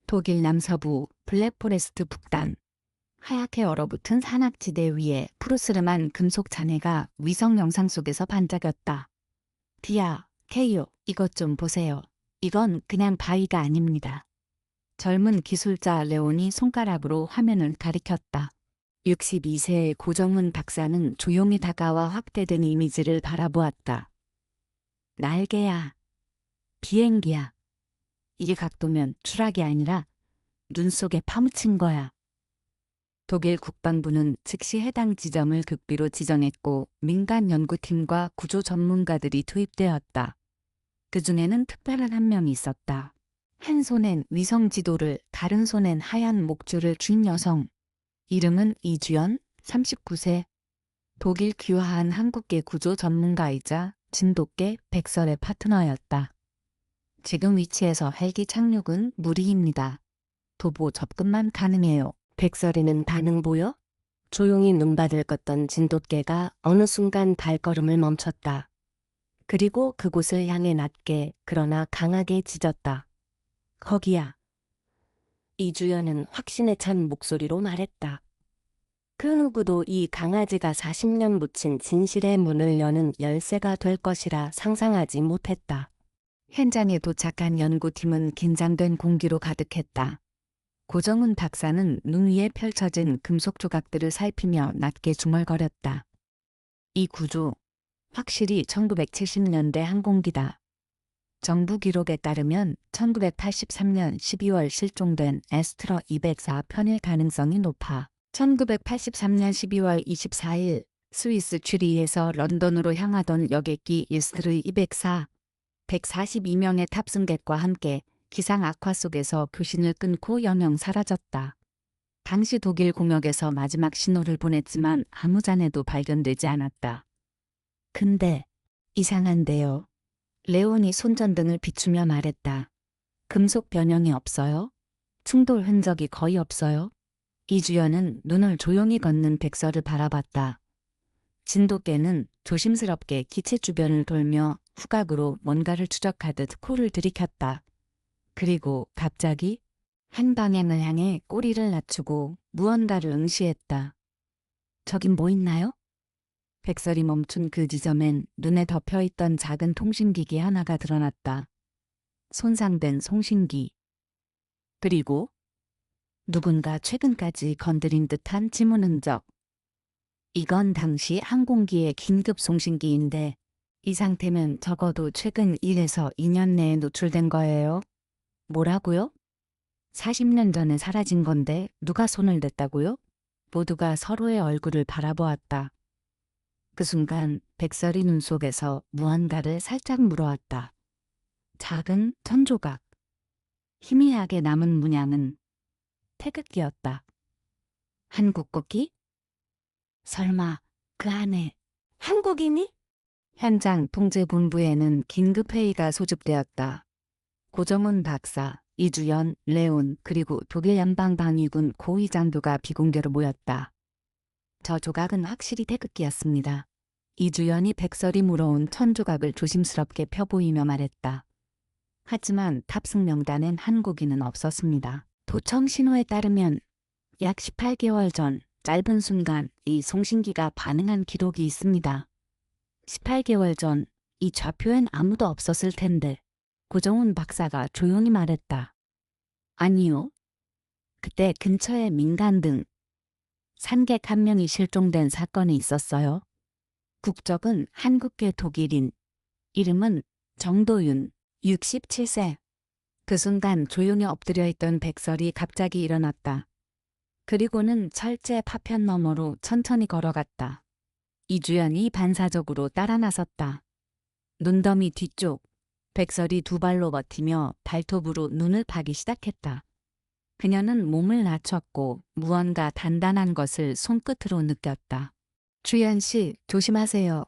독일 남서부 블랙포레스트 북단. 하얗게 얼어붙은 산악지대 위에 푸르스름한 금속 잔해가 위성 영상 속에서 반짝였다. 디아, 케이오, 이것 좀 보세요. 이건 그냥 바위가 아닙니다. 젊은 기술자 레온이 손가락으로 화면을 가리켰다. 62세의 고정훈 박사는 조용히 다가와 확대된 이미지를 바라보았다. 날개야. 비행기야. 이 각도면 추락이 아니라 눈 속에 파묻힌 거야. 독일 국방부는 즉시 해당 지점을 극비로 지정했고 민간 연구팀과 구조 전문가들이 투입되었다. 그중에는 특별한 한 명이 있었다. 한 손엔 위성 지도를 다른 손엔 하얀 목줄을 쥔 여성. 이름은 이주연, 39세. 독일 귀화한 한국계 구조 전문가이자 진돗개 백설의 파트너였다. 지금 위치에서 헬기 착륙은 무리입니다. 도보 접근만 가능해요. 백설이는 반응 보여? 조용히 눈밭을 걷던 진돗개가 어느 순간 발걸음을 멈췄다. 그리고 그곳을 향해 낮게 그러나 강하게 짖었다. 거기야. 이주연은 확신에 찬 목소리로 말했다. 그 누구도 이 강아지가 40년 묻힌 진실의 문을 여는 열쇠가 될 것이라 상상하지 못했다. 현장에 도착한 연구팀은 긴장된 공기로 가득했다. 고정훈 박사는 눈 위에 펼쳐진 금속 조각들을 살피며 낮게 중얼거렸다. 이 구조, 확실히 1970년대 항공기다. 정부 기록에 따르면 1983년 12월 실종된 에스트러 204 편일 가능성이 높아 1983년 12월 24일 스위스 쥐리히에서 런던으로 향하던 여객기 이스트르 204 142명의 탑승객과 함께 기상 악화 속에서 교신을 끊고 영영 사라졌다. 당시 독일 공역에서 마지막 신호를 보냈지만 아무 잔해도 발견되지 않았다. 근데 이상한데요. 레온이 손전등을 비추며 말했다. 금속 변형이 없어요? 충돌 흔적이 거의 없어요? 이주연은 눈을 조용히 걷는 백설을 바라봤다. 진돗개는 조심스럽게 기체 주변을 돌며 후각으로 뭔가를 추적하듯 코를 들이켰다. 그리고 갑자기 한 방향을 향해 꼬리를 낮추고 무언가를 응시했다. 저긴 뭐 있나요? 백설이 멈춘 그 지점엔 눈에 덮여있던 작은 통신기기 하나가 드러났다. 손상된 송신기. 그리고 누군가 최근까지 건드린 듯한 지문 흔적. 이건 당시 항공기의 긴급 송신기인데 이 상태면 적어도 최근 1에서 2년 내에 노출된 거예요. 뭐라고요? 40년 전에 사라진 건데 누가 손을 댔다고요? 모두가 서로의 얼굴을 바라보았다. 그 순간 백설이 눈 속에서 무언가를 살짝 물어왔다. 작은 천조각. 희미하게 남은 문양은 태극기였다. 한국 국기? 설마 그 안에 한국인이? 현장 통제본부에는 긴급회의가 소집되었다. 고정훈 박사, 이주연, 레온 그리고 독일 연방방위군 고위장교가 비공개로 모였다. 저 조각은 확실히 태극기였습니다. 이주연이 백설이 물어온 천조각을 조심스럽게 펴보이며 말했다. 하지만 탑승 명단엔 한국인은 없었습니다. 도청 신호에 따르면 약 18개월 전 짧은 순간 이 송신기가 반응한 기록이 있습니다. 18개월 전 이 좌표엔 아무도 없었을 텐데 고정훈 박사가 조용히 말했다. 아니요. 그때 근처에 민간 등 산객 한 명이 실종된 사건이 있었어요. 국적은 한국계 독일인. 이름은 정도윤, 67세. 그 순간 조용히 엎드려 있던 백설이 갑자기 일어났다. 그리고는 철제 파편 너머로 천천히 걸어갔다. 이주연이 반사적으로 따라 나섰다. 눈더미 뒤쪽. 백설이 두 발로 버티며 발톱으로 눈을 파기 시작했다. 그녀는 몸을 낮췄고 무언가 단단한 것을 손끝으로 느꼈다. 주연 씨, 조심하세요.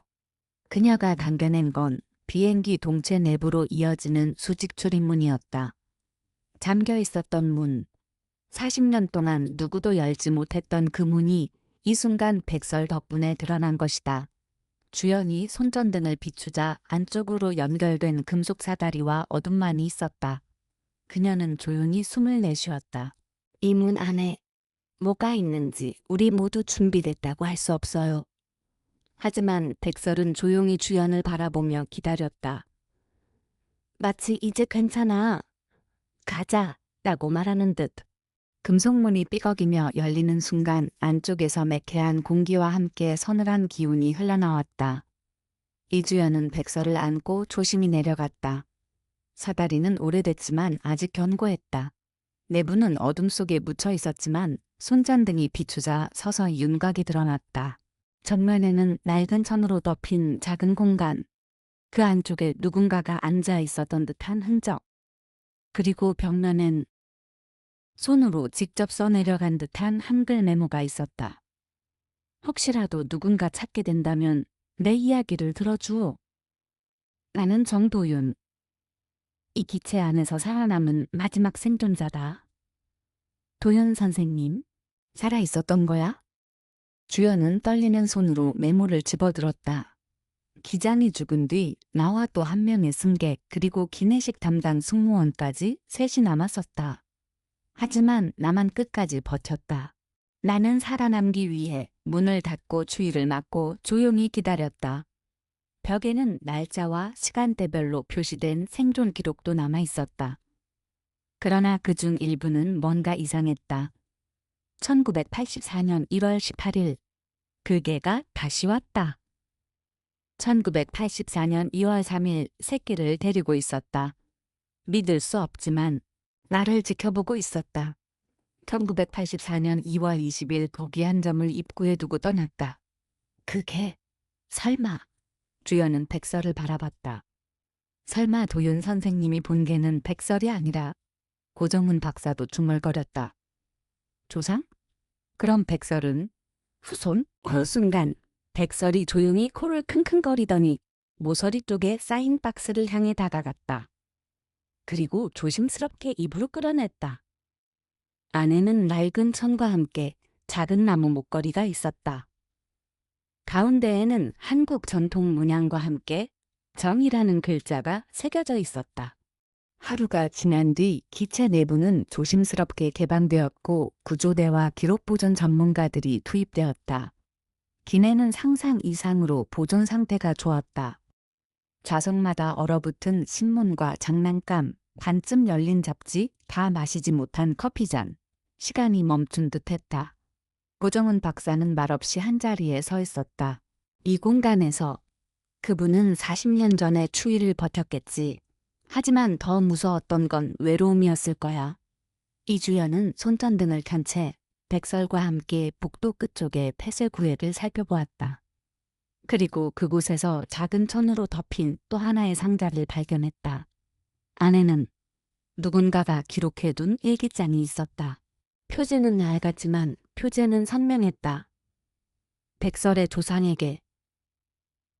그녀가 당겨낸 건 비행기 동체 내부로 이어지는 수직 출입문이었다. 잠겨 있었던 문. 40년 동안 누구도 열지 못했던 그 문이 이 순간 백설 덕분에 드러난 것이다. 주연이 손전등을 비추자 안쪽으로 연결된 금속 사다리와 어둠만이 있었다. 그녀는 조용히 숨을 내쉬었다. 이 문 안에 뭐가 있는지 우리 모두 준비됐다고 할 수 없어요. 하지만 백설은 조용히 주연을 바라보며 기다렸다. 마치 이제 괜찮아. 가자. 라고 말하는 듯. 금속문이 삐걱이며 열리는 순간 안쪽에서 매캐한 공기와 함께 서늘한 기운이 흘러나왔다. 이주연은 백설을 안고 조심히 내려갔다. 사다리는 오래됐지만 아직 견고했다. 내부는 어둠 속에 묻혀 있었지만 손전등이 비추자 서서히 윤곽이 드러났다. 정면에는 낡은 천으로 덮인 작은 공간. 그 안쪽에 누군가가 앉아 있었던 듯한 흔적. 그리고 벽면엔 손으로 직접 써내려간 듯한 한글 메모가 있었다. 혹시라도 누군가 찾게 된다면 내 이야기를 들어주오. 나는 정도윤. 이 기체 안에서 살아남은 마지막 생존자다. 도연 선생님, 살아있었던 거야? 주연은 떨리는 손으로 메모를 집어들었다. 기장이 죽은 뒤 나와 또 한 명의 승객 그리고 기내식 담당 승무원까지 셋이 남았었다. 하지만 나만 끝까지 버텼다. 나는 살아남기 위해 문을 닫고 추위를 막고 조용히 기다렸다. 벽에는 날짜와 시간대별로 표시된 생존 기록도 남아 있었다. 그러나 그중 일부는 뭔가 이상했다. 1984년 1월 18일, 그 개가 다시 왔다. 1984년 2월 3일 새끼를 데리고 있었다. 믿을 수 없지만 나를 지켜보고 있었다. 1984년 2월 20일 고기 한 점을 입구에 두고 떠났다. 그 개, 설마. 주연은 백설을 바라봤다. 설마 도윤 선생님이 본 개는 백설이 아니라 고정훈 박사도 중얼거렸다. 조상? 그럼 백설은 후손? 그 순간 백설이 조용히 코를 킁킁거리더니 모서리 쪽에 쌓인 박스를 향해 다가갔다. 그리고 조심스럽게 입으로 끌어냈다. 안에는 낡은 천과 함께 작은 나무 목걸이가 있었다. 가운데에는 한국 전통 문양과 함께 정이라는 글자가 새겨져 있었다. 하루가 지난 뒤 기체 내부는 조심스럽게 개방되었고 구조대와 기록보존 전문가들이 투입되었다. 기내는 상상 이상으로 보존 상태가 좋았다. 좌석마다 얼어붙은 신문과 장난감, 반쯤 열린 잡지, 다 마시지 못한 커피잔. 시간이 멈춘 듯했다. 고정훈 박사는 말없이 한자리에 서 있었다. 이 공간에서 그분은 40년 전에 추위를 버텼겠지. 하지만 더 무서웠던 건 외로움이었을 거야. 이주연은 손전등을 켠 채 백설과 함께 복도 끝쪽의 폐쇄 구획을 살펴보았다. 그리고 그곳에서 작은 천으로 덮인 또 하나의 상자를 발견했다. 안에는 누군가가 기록해둔 일기장이 있었다. 표지는 낡았지만 표제는 선명했다. 백설의 조상에게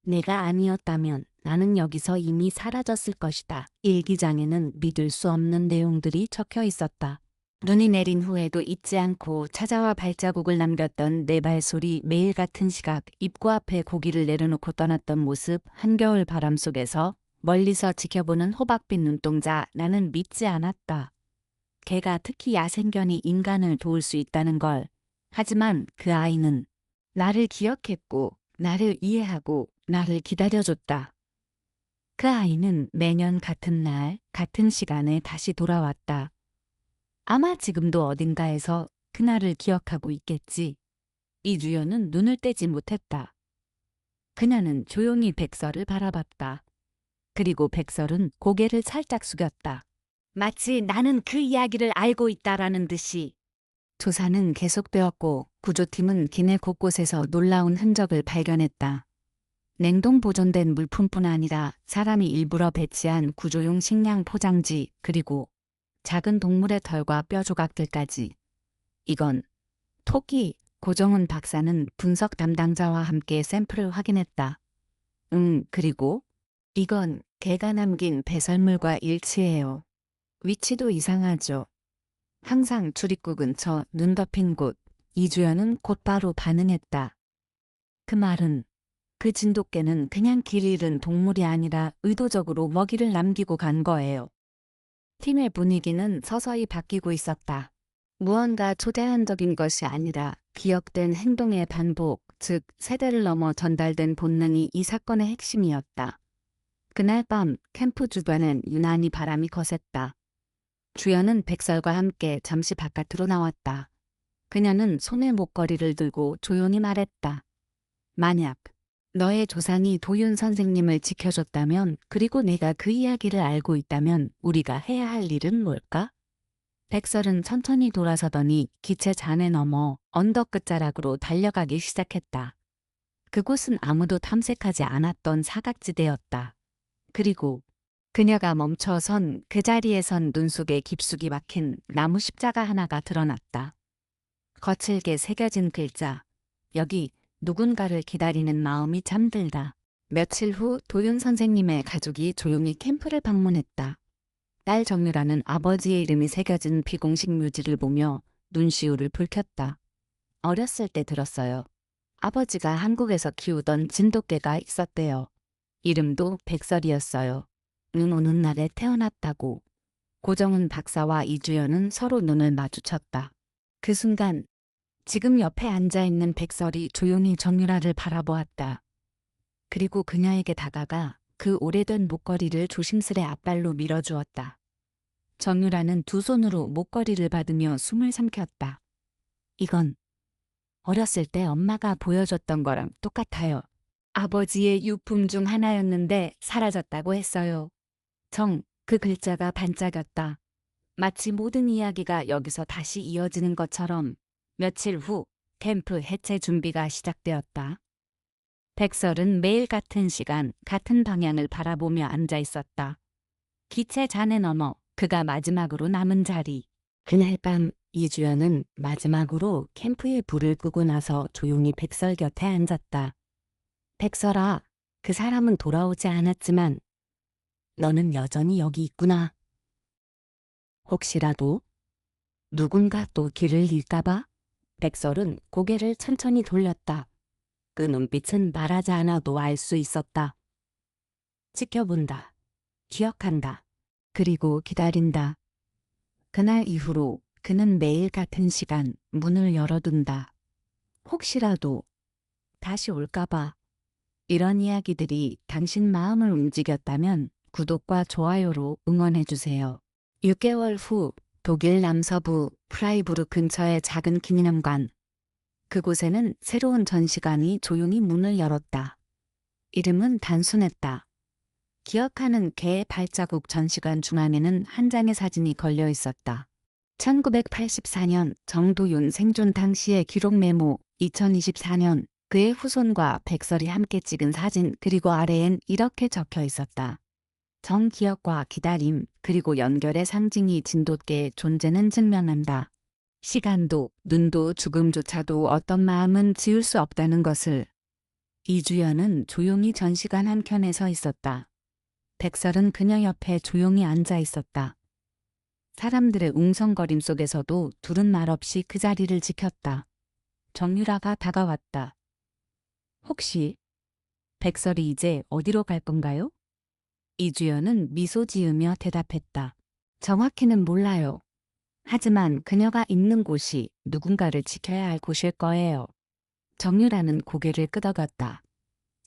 내가 아니었다면 나는 여기서 이미 사라졌을 것이다. 일기장에는 믿을 수 없는 내용들이 적혀 있었다. 눈이 내린 후에도 잊지 않고 찾아와 발자국을 남겼던 내 발소리, 매일 같은 시각, 입구 앞에 고기를 내려놓고 떠났던 모습, 한겨울 바람 속에서 멀리서 지켜보는 호박빛 눈동자, 나는 믿지 않았다. 개가 특히 야생견이 인간을 도울 수 있다는 걸. 하지만 그 아이는 나를 기억했고 나를 이해하고 나를 기다려줬다. 그 아이는 매년 같은 날, 같은 시간에 다시 돌아왔다. 아마 지금도 어딘가에서 그날을 기억하고 있겠지. 이주연은 눈을 떼지 못했다. 그녀는 조용히 백설을 바라봤다. 그리고 백설은 고개를 살짝 숙였다. 마치 나는 그 이야기를 알고 있다라는 듯이. 조사는 계속되었고 구조팀은 기내 곳곳에서 놀라운 흔적을 발견했다. 냉동 보존된 물품뿐 아니라 사람이 일부러 배치한 구조용 식량 포장지 그리고 작은 동물의 털과 뼈 조각들까지. 이건 토끼. 고정훈 박사는 분석 담당자와 함께 샘플을 확인했다. 그리고 이건 개가 남긴 배설물과 일치해요. 위치도 이상하죠. 항상 출입구 근처 눈 덮인 곳. 이주연은 곧바로 반응했다. 그 말은 그 진돗개는 그냥 길 잃은 동물이 아니라 의도적으로 먹이를 남기고 간 거예요. 팀의 분위기는 서서히 바뀌고 있었다. 무언가 초대한적인 것이 아니라 기억된 행동의 반복, 즉 세대를 넘어 전달된 본능이 이 사건의 핵심이었다. 그날 밤 캠프 주변엔 유난히 바람이 거셌다. 주연은 백설과 함께 잠시 바깥으로 나왔다. 그녀는 손에 목걸이를 들고 조용히 말했다. 만약 너의 조상이 도윤 선생님을 지켜줬다면, 그리고 내가 그 이야기를 알고 있다면 우리가 해야 할 일은 뭘까? 백설은 천천히 돌아서더니 기체 잔에 넘어 언덕 끝자락으로 달려가기 시작했다. 그곳은 아무도 탐색하지 않았던 사각지대였다. 그리고 그녀가 멈춰선 그 자리에선 눈 속에 깊숙이 박힌 나무 십자가 하나가 드러났다. 거칠게 새겨진 글자. 여기 누군가를 기다리는 마음이 잠들다. 며칠 후 도윤 선생님의 가족이 조용히 캠프를 방문했다. 딸 정유라는 아버지의 이름이 새겨진 비공식 묘지를 보며 눈시울을 붉혔다. 어렸을 때 들었어요. 아버지가 한국에서 키우던 진돗개가 있었대요. 이름도 백설이었어요. 눈 오는 날에 태어났다고. 고정은 박사와 이주연은 서로 눈을 마주쳤다. 그 순간 지금 옆에 앉아있는 백설이 조용히 정유라를 바라보았다. 그리고 그녀에게 다가가 그 오래된 목걸이를 조심스레 앞발로 밀어주었다. 정유라는 두 손으로 목걸이를 받으며 숨을 삼켰다. 이건 어렸을 때 엄마가 보여줬던 거랑 똑같아요. 아버지의 유품 중 하나였는데 사라졌다고 했어요. 그 글자가 반짝였다. 마치 모든 이야기가 여기서 다시 이어지는 것처럼. 며칠 후 캠프 해체 준비가 시작되었다. 백설은 매일 같은 시간, 같은 방향을 바라보며 앉아 있었다. 기체 잔에 넘어 그가 마지막으로 남은 자리. 그날 밤 이주연은 마지막으로 캠프에 불을 끄고 나서 조용히 백설 곁에 앉았다. 백설아, 그 사람은 돌아오지 않았지만 너는 여전히 여기 있구나. 혹시라도 누군가 또 길을 잃까봐? 백설은 고개를 천천히 돌렸다. 그 눈빛은 말하지 않아도 알 수 있었다. 지켜본다. 기억한다. 그리고 기다린다. 그날 이후로 그는 매일 같은 시간 문을 열어둔다. 혹시라도 다시 올까봐. 이런 이야기들이 당신 마음을 움직였다면 구독과 좋아요로 응원해주세요. 6개월 후 독일 남서부 프라이부르 근처의 작은 기념관. 그곳에는 새로운 전시관이 조용히 문을 열었다. 이름은 단순했다. 기억하는 개의 발자국. 전시관 중앙에는 한 장의 사진이 걸려 있었다. 1984년 정도윤 생존 당시의 기록 메모, 2024년 그의 후손과 백설이 함께 찍은 사진, 그리고 아래엔 이렇게 적혀 있었다. 정기억과 기다림, 그리고 연결의 상징이 진돗개의 존재는 증명한다. 시간도 눈도 죽음조차도 어떤 마음은 지울 수 없다는 것을. 이주연은 조용히 전시관 한켠에 서 있었다. 백설은 그녀 옆에 조용히 앉아 있었다. 사람들의 웅성거림 속에서도 둘은 말없이 그 자리를 지켰다. 정유라가 다가왔다. 혹시 백설이 이제 어디로 갈 건가요? 이주연은 미소 지으며 대답했다. 정확히는 몰라요. 하지만 그녀가 있는 곳이 누군가를 지켜야 할 곳일 거예요. 정유라는 고개를 끄덕였다.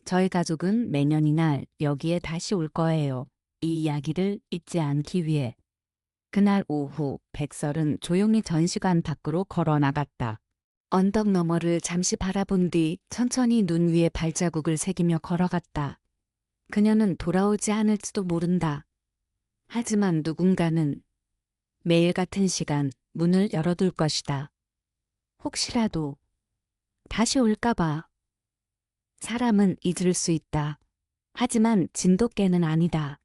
저희 가족은 매년 이날 여기에 다시 올 거예요. 이 이야기를 잊지 않기 위해. 그날 오후 백설은 조용히 전시관 밖으로 걸어 나갔다. 언덕 너머를 잠시 바라본 뒤 천천히 눈 위에 발자국을 새기며 걸어갔다. 그녀는 돌아오지 않을지도 모른다. 하지만 누군가는 매일 같은 시간 문을 열어둘 것이다. 혹시라도 다시 올까봐. 사람은 잊을 수 있다. 하지만 진돗개는 아니다.